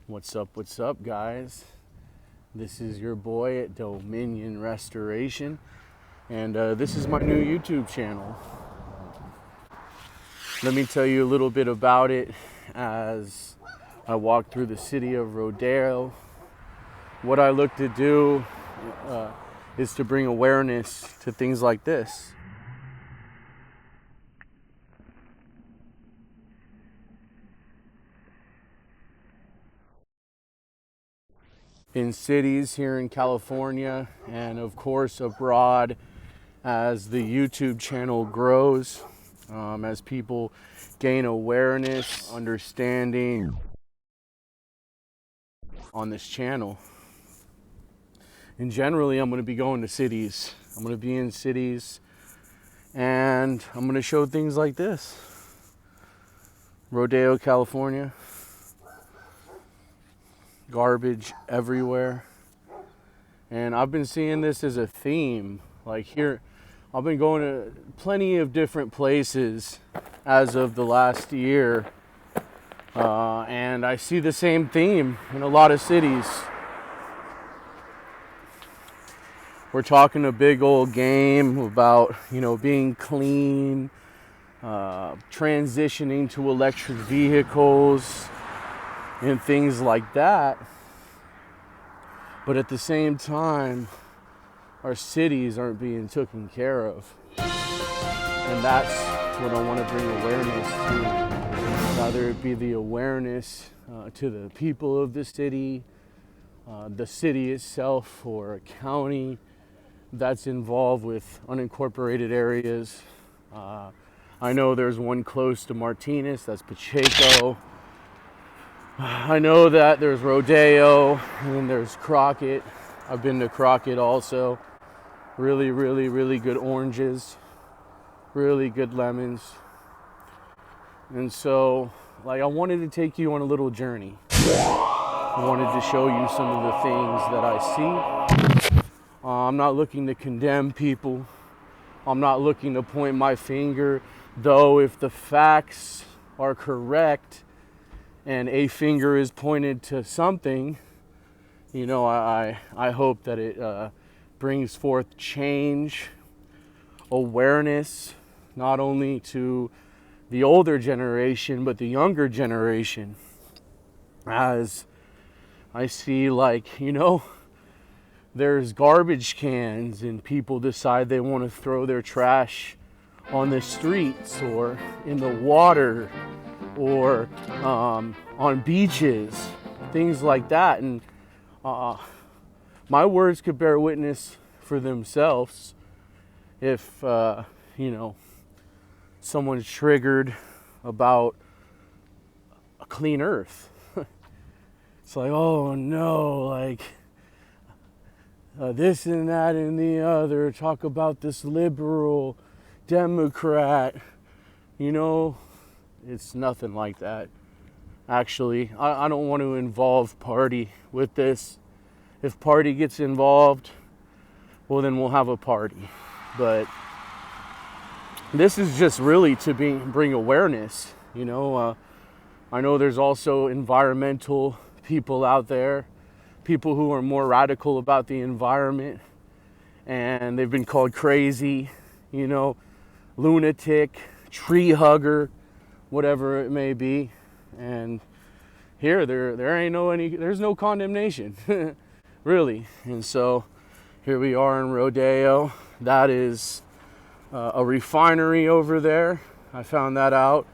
What's up, guys? This is your boy at Dominion Restoration, and this is my new YouTube channel. Let me tell you a little bit about it as I walk through the city of Rodeo. What I look to do is to bring awareness to things like this. In cities here in California and of course abroad, as the YouTube channel grows, as people gain awareness, understanding on this channel. And generally, I'm going to be going to cities. I'm going to be in cities and I'm going to show things like this. Rodeo, California. Garbage everywhere. And I've been seeing this as a theme. Like here, I've been going to plenty of different places as of the last year. And I see the same theme in a lot of cities. We're talking a big old game about, being clean, transitioning to electric vehicles, and things like that. But at the same time, our cities aren't being taken care of. And that's what I want to bring awareness to. Whether it be the awareness to the people of the city itself, or a county that's involved with unincorporated areas. I know there's one close to Martinez, that's Pacheco. I know that there's Rodeo, and then there's Crockett. I've been to Crockett also. Really, really, really good oranges. Really good lemons. And so, I wanted to take you on a little journey. I wanted to show you some of the things that I see. I'm not looking to condemn people. I'm not looking to point my finger. Though if the facts are correct, and a finger is pointed to something, I hope that it brings forth change, awareness, not only to the older generation, but the younger generation. As I see, there's garbage cans and people decide they want to throw their trash on the streets or in the water, or on beaches, things like that. And my words could bear witness for themselves if, someone's triggered about a clean earth. It's like, oh no, this and that and the other, talk about this liberal Democrat, It's nothing like that. Actually, I don't want to involve party with this. If party gets involved, well, then we'll have a party. But this is just really to bring awareness. I know there's also environmental people out there, people who are more radical about the environment, and they've been called crazy, lunatic, tree hugger, whatever it may be. And here there's no condemnation really. And so here we are in Rodeo. That is a refinery over there. I found that out,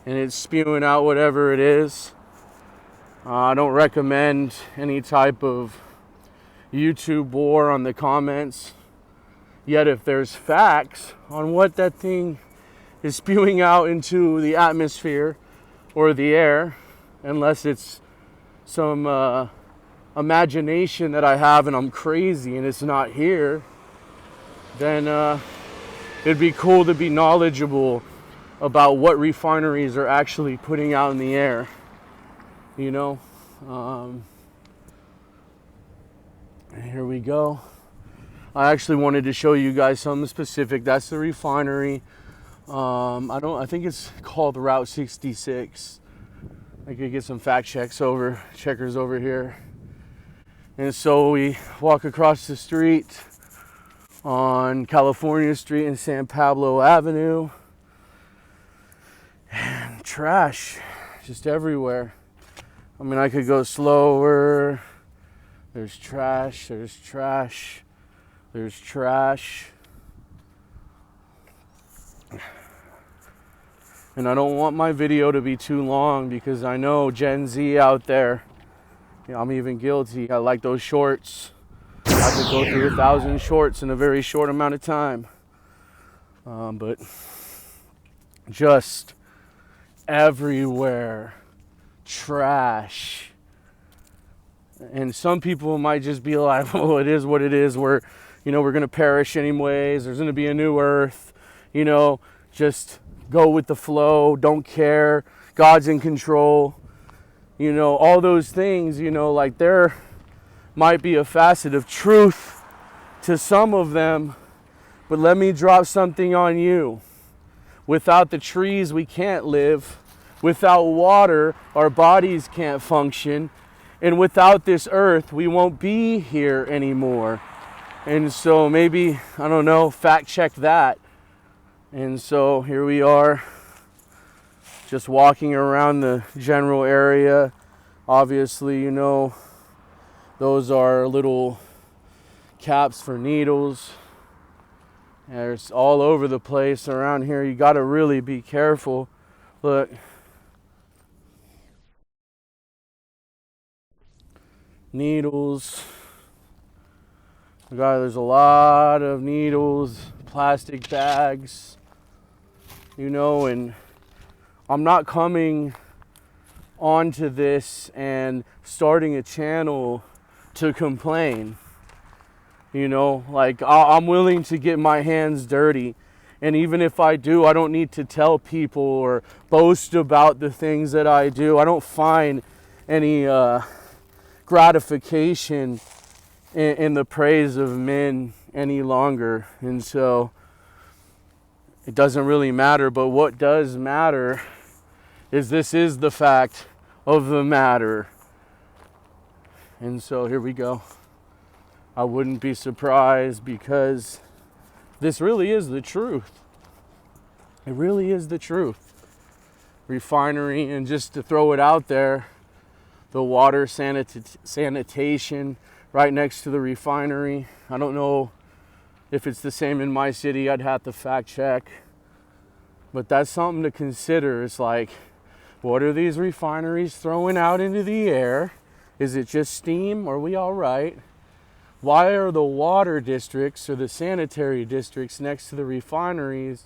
and it's spewing out whatever it is. I don't recommend any type of YouTube war on the comments. Yet if there's facts on what that thing is spewing out into the atmosphere or the air, unless it's some imagination that I have and I'm crazy and it's not here, then it'd be cool to be knowledgeable about what refineries are actually putting out in the air. Here we go. I actually wanted to show you guys something specific. That's the refinery. I think it's called Route 66. I could get some checkers over here. And so we walk across the street on California Street and San Pablo Avenue. And trash just everywhere. I mean, I could go slower. There's trash, there's trash, there's trash. And I don't want my video to be too long because I know Gen Z out there, you know, I'm even guilty. I like those shorts. I could go through 1,000 shorts in a very short amount of time. But just everywhere, trash. And some people might just be like, oh, it is what it is. We're going to perish anyways. There's going to be a new earth. You know, just go with the flow. Don't care. God's in control. You know, all those things, you know, like there might be a facet of truth to some of them. But let me drop something on you. Without the trees, we can't live. Without water, our bodies can't function. And without this earth, we won't be here anymore. And so maybe, I don't know, fact check that. And so here we are, just walking around the general area. Obviously, you know, those are little caps for needles. There's all over the place around here. You got to really be careful. Look. Needles. There's a lot of needles, plastic bags, you know, and I'm not coming onto this and starting a channel to complain. You know, like I'm willing to get my hands dirty. And even if I do, I don't need to tell people or boast about the things that I do. I don't find any gratification in the praise of men any longer. And so it doesn't really matter. But what does matter is this is the fact of the matter. And so here we go. I wouldn't be surprised because this really is the truth. It really is the truth. Refinery, and just to throw it out there, the water sanitation right next to the refinery. I don't know if it's the same in my city. I'd have to fact check. But that's something to consider. It's like, what are these refineries throwing out into the air? Is it just steam? Are we all right? Why are the water districts or the sanitary districts next to the refineries?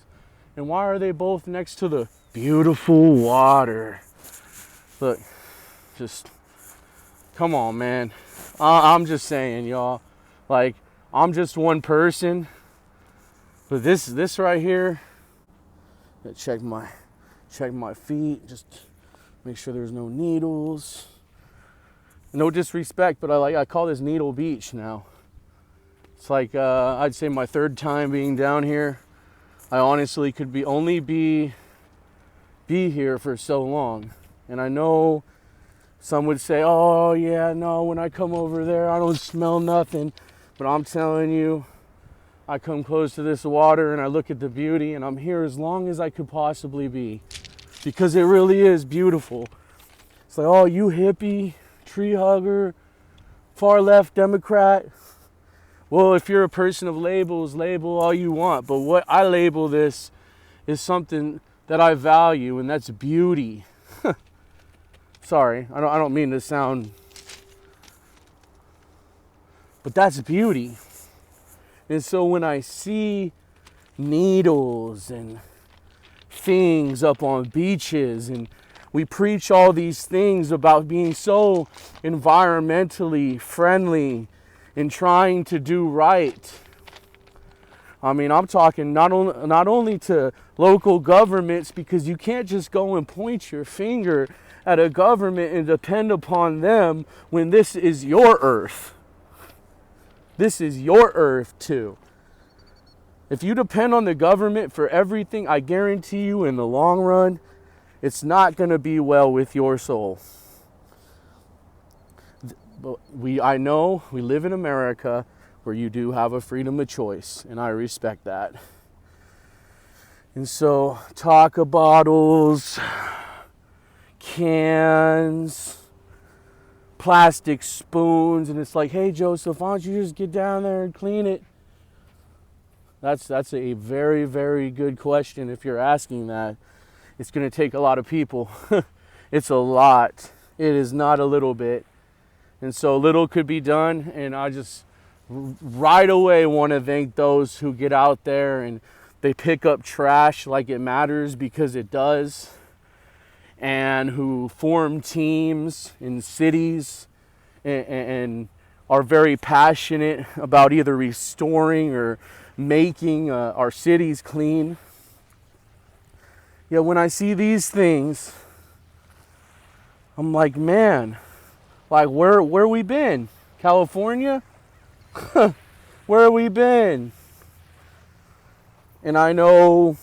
And why are they both next to the beautiful water? Look, just come on, man. I'm just saying, y'all. Like, I'm just one person. But this right here, check my feet, just make sure there's no needles. No disrespect, but I call this Needle Beach now. It's like I'd say my third time being down here. I honestly could be here for so long. And I know some would say, oh yeah, no, when I come over there I don't smell nothing. But I'm telling you, I come close to this water and I look at the beauty, and I'm here as long as I could possibly be. Because it really is beautiful. It's like, oh, you hippie, tree hugger, far left Democrat. Well, if you're a person of labels, label all you want. But what I label this is something that I value, and that's beauty. Sorry, I don't mean to sound, but that's beauty. And so when I see needles and things up on beaches, and we preach all these things about being so environmentally friendly and trying to do right. I mean, I'm talking not only to local governments, because you can't just go and point your finger at a government and depend upon them when this is your earth. This is your earth too. If you depend on the government for everything, I guarantee you in the long run, it's not going to be well with your soul. But I know we live in America where you do have a freedom of choice, and I respect that. And so, Taka bottles, cans, plastic spoons, and it's like, hey Joseph, why don't you just get down there and clean it? That's a very, very good question if you're asking that. It's going to take a lot of people. It's a lot. It is not a little bit. And so little could be done, and I just right away want to thank those who get out there and they pick up trash like it matters, because it does, and who form teams in cities and are very passionate about either restoring or making our cities clean. Yeah, when I see these things, I'm like, man, like where we been? California? Where we been? And I know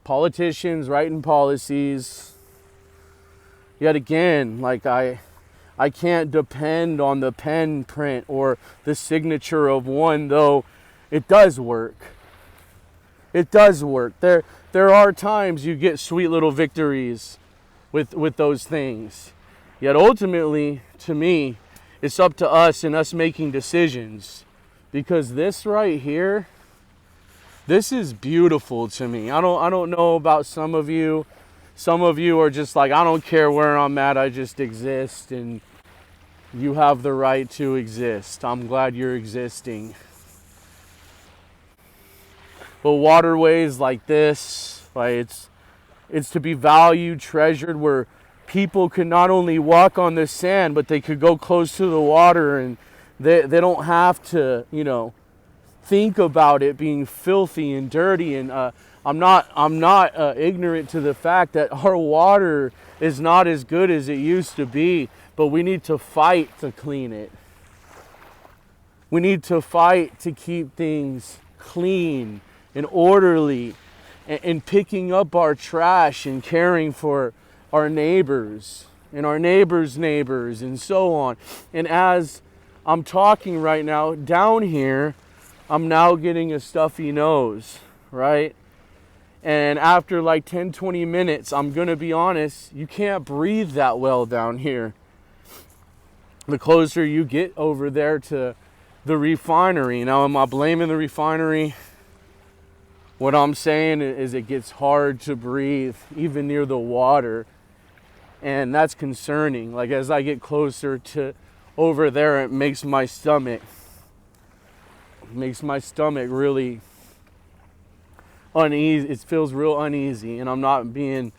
politicians writing policies, yet again, like I can't depend on the pen print or the signature of one, though it does work. It does work. There are times you get sweet little victories with those things. Yet ultimately, to me, it's up to us and us making decisions. Because this right here, this is beautiful to me. I don't know about some of you. Some of you are just like, I don't care where I'm at, I just exist, and you have the right to exist. I'm glad you're existing. But waterways like this, like it's to be valued, treasured, where people can not only walk on the sand, but they could go close to the water, and they don't have to, think about it being filthy and dirty. And I'm not ignorant to the fact that our water is not as good as it used to be, but we need to fight to clean it. We need to fight to keep things clean and orderly, and picking up our trash and caring for our neighbors and our neighbors' neighbors and so on. And as I'm talking right now, down here, I'm now getting a stuffy nose, right? And after like 10, 20 minutes, I'm going to be honest, you can't breathe that well down here. The closer you get over there to the refinery. Now, am I blaming the refinery? What I'm saying is it gets hard to breathe even near the water. And that's concerning. Like as I get closer to over there, it makes my stomach really uneasy. It feels real uneasy, and I'm not being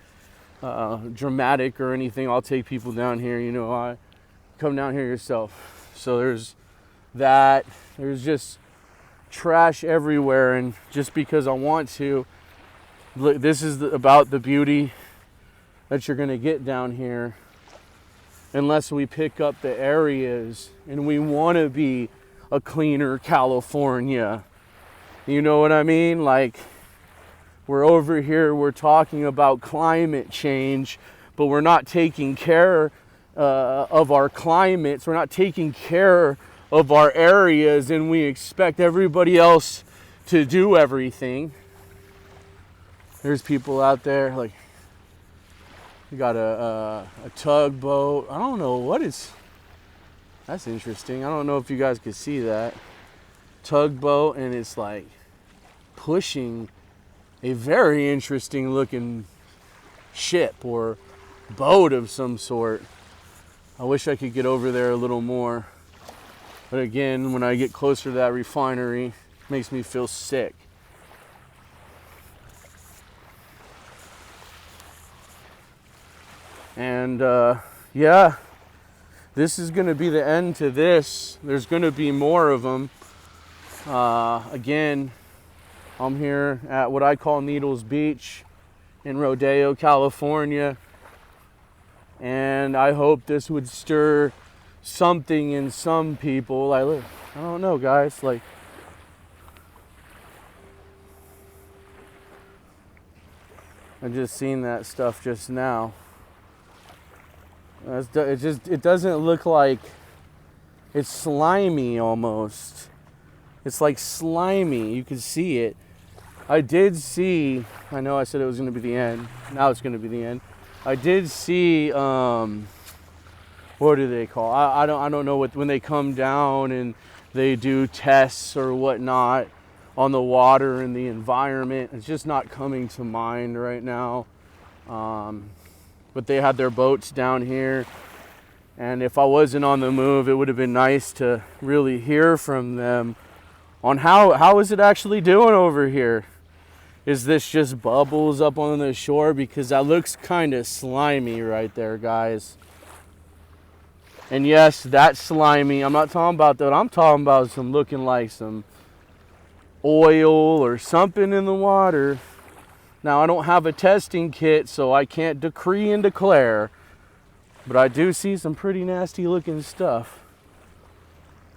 dramatic or anything. I'll take people down here, I come down here yourself. So there's that. There's just trash everywhere, and just because I want to, look, this is about the beauty that you're going to get down here, unless we pick up the areas and we want to be a cleaner California. You know what I mean? Like, we're over here, we're talking about climate change, but we're not taking care of our climates. We're not taking care of our areas, and we expect everybody else to do everything. There's people out there, like, we got a tugboat. I don't know what is. That's interesting. I don't know if you guys could see that. Tugboat, and it's like pushing a very interesting looking ship or boat of some sort. I wish I could get over there a little more. But again, when I get closer to that refinery, it makes me feel sick. And yeah, this is going to be the end to this. There's going to be more of them. Again, I'm here at what I call Needles Beach in Rodeo, California. And I hope this would stir something in some people. I don't know, guys. Like, I just seen that stuff just now. It doesn't look like, it's slimy almost. It's like slimy. You can see it. I did see, I know I said it was going to be the end. Now it's going to be the end. I did see, what do they call? I don't know what, when they come down and they do tests or whatnot on the water and the environment. It's just not coming to mind right now. But they had their boats down here. And if I wasn't on the move, it would have been nice to really hear from them on how is it actually doing over here? Is this just bubbles up on the shore? Because that looks kind of slimy right there, guys. And yes, that's slimy. I'm not talking about that. I'm talking about some looking like some oil or something in the water. Now, I don't have a testing kit, so I can't decree and declare. But I do see some pretty nasty looking stuff.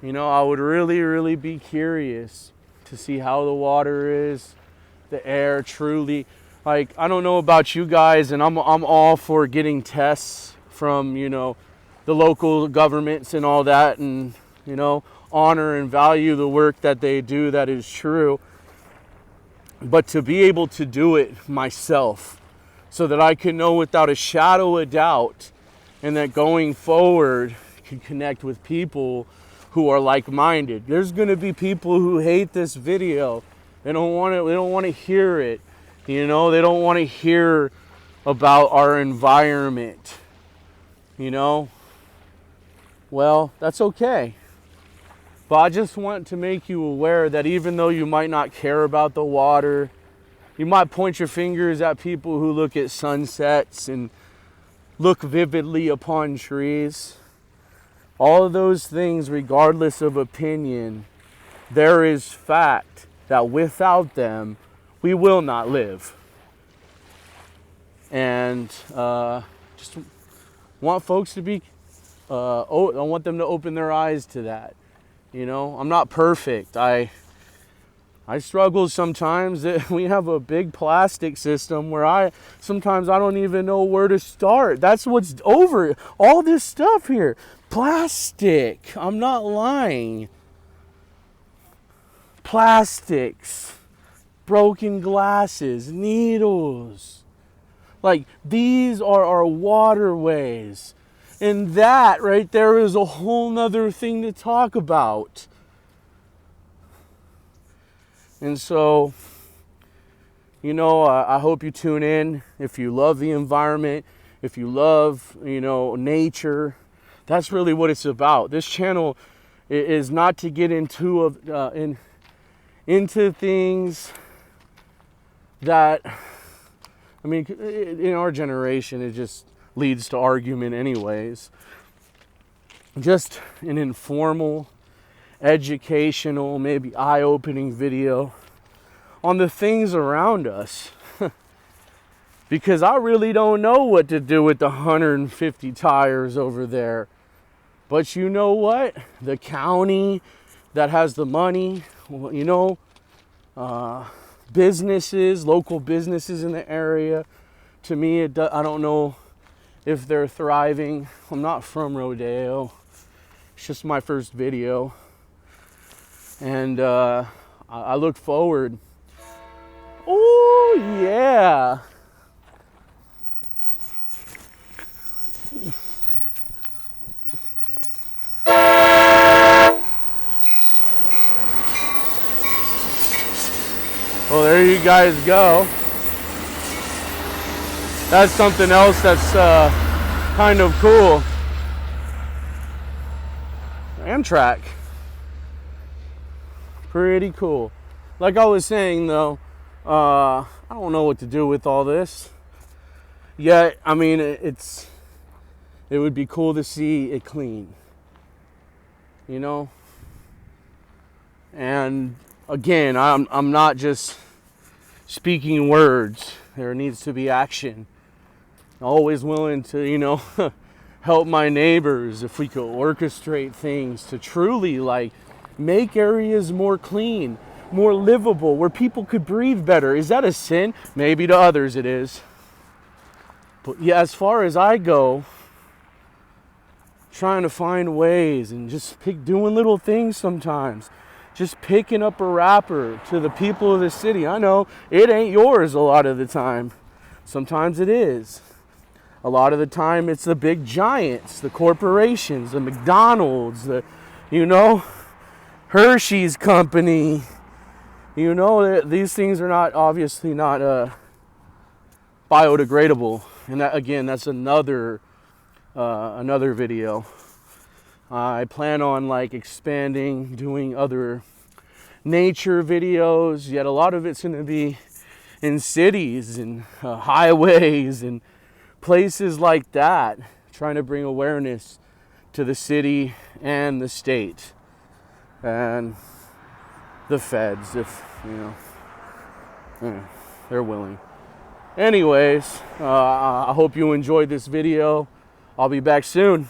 You know, I would really, really be curious to see how the water is, the air truly. Like, I don't know about you guys, and I'm all for getting tests from, you know, the local governments and all that, and, you know, honor and value the work that they do. That is true. But to be able to do it myself so that I can know without a shadow of doubt, and that going forward can connect with people who are like-minded. There's going to be people who hate this video. They don't want to hear it. You know, they don't want to hear about our environment. You know? Well, that's okay. But I just want to make you aware that even though you might not care about the water, you might point your fingers at people who look at sunsets and look vividly upon trees. All of those things, regardless of opinion, there is fact that without them, we will not live. And just want folks to be, I want them to open their eyes to that. You know, I'm not perfect. I struggle sometimes. We have a big plastic system where sometimes I don't even know where to start. That's what's over all this stuff here. Plastic. I'm not lying. Plastics, broken glasses, needles. Like, these are our waterways. And that right there is a whole nother thing to talk about. And so, you know, I hope you tune in. If you love the environment, if you love, you know, nature, that's really what it's about. This channel is not to get into things that, I mean, in our generation, it just leads to argument anyways. Just an informal, educational, maybe eye-opening video on the things around us. Because I really don't know what to do with the 150 tires over there. But you know what? The county that has the money, you know, businesses, local businesses in the area, to me, I don't know if they're thriving. I'm not from Rodeo. It's just my first video. And I look forward. Oh, yeah. Well, there you guys go. That's something else that's kind of cool. Amtrak. Pretty cool. Like I was saying though, I don't know what to do with all this. Yet, I mean, it would be cool to see it clean. You know? And again, I'm not just speaking words. There needs to be action. Always willing to, you know, help my neighbors if we could orchestrate things to truly like make areas more clean, more livable, where people could breathe better. Is that a sin? Maybe to others it is. But yeah, as far as I go, trying to find ways and just doing little things sometimes. Just picking up a wrapper to the people of the city. I know it ain't yours a lot of the time. Sometimes it is. A lot of the time it's the big giants, the corporations, the McDonald's, the, Hershey's company. These things are not, obviously not biodegradable. And that, again, that's another video. I plan on expanding, doing other nature videos, yet a lot of it's going to be in cities and highways and places like that, trying to bring awareness to the city and the state and the feds, if they're willing. Anyways, I hope you enjoyed this video. I'll be back soon.